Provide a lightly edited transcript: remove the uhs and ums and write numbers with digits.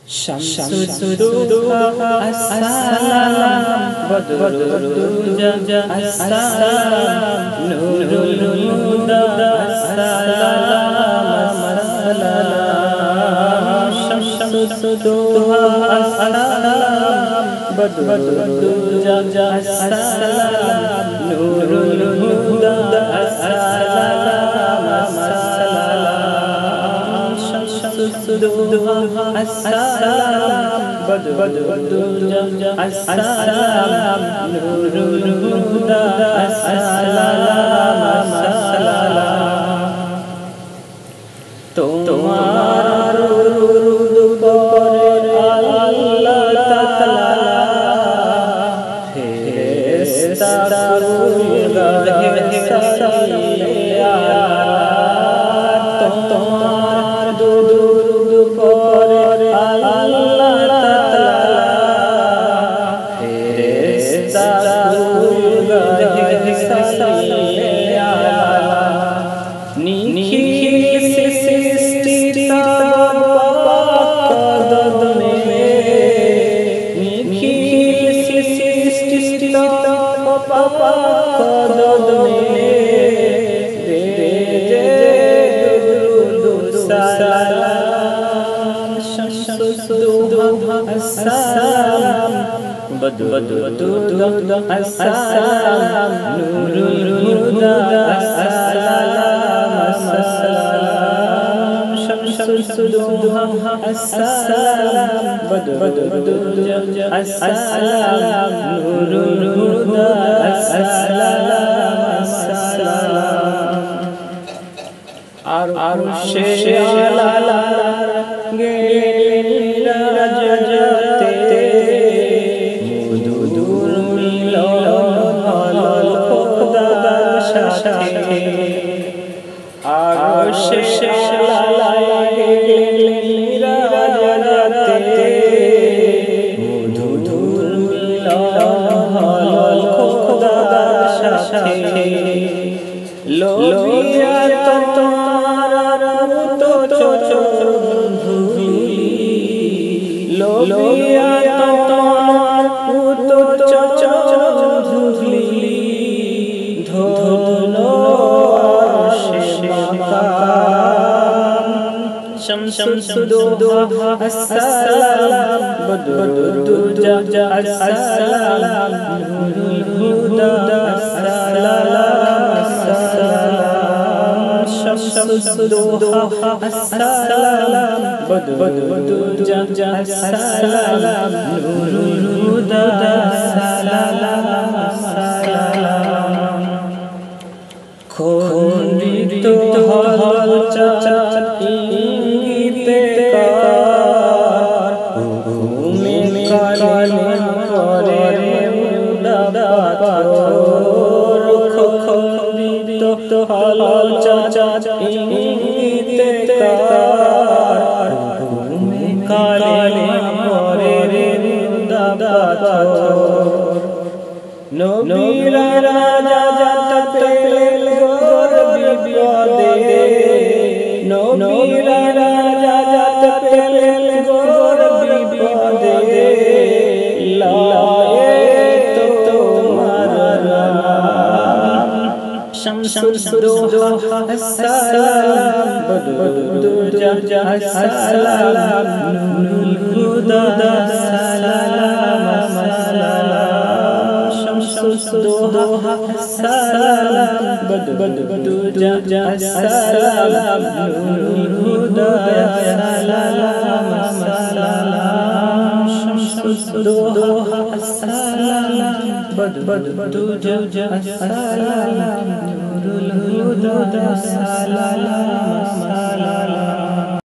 Shamsuddha Assalam Badruddin Assalam Nurul Huda Assalam Shamsuddha Assalam Badruddin Assalam Nurul Huda Assalam Shamsuddha Assalam Badruddin Assalam Nurul Huda Assalam তোমার দুরূদ পড়ে আল্লাহ তাআলা ফেরেশতারা গাহে সালাত তোমার দুরূদ পড়ে আল্লাহ তাআলা ফেরেশতারা গাহে সালাত নিখিল সৃষ্টি Assalam Badruddin Assalam Nurul Huda Assalam Shamsuddha Assalam Badruddin Assalam Nurul Huda Assalam Arushe Ala Shamsuddha Assalam Badruddin Assalam Nurul Huda Assalam Shamsuddha Assalam Badruddin Assalam Nurul Huda Assalam Khondito hal ইঙ্গিতে কার হুকুমে কালিম করে মুদাবাতর খন্দিত হালাল চাচা ইঙ্গিতে কার হুকুমে কালিম করে মুদাবাতর নবীরা রাজা পেল গোর বিপদে নবীরা রাজা পেল গোর বিপদে লায়ে তোমার নাম Shamsuddha Assalam Badruddin Assalam Nurul Huda Assalam Shamsuddha Assalam Badruddin Assalam Nurul Huda Assalam Shamsuddha Assalam Badruddin Assalam Nurul Huda Assalam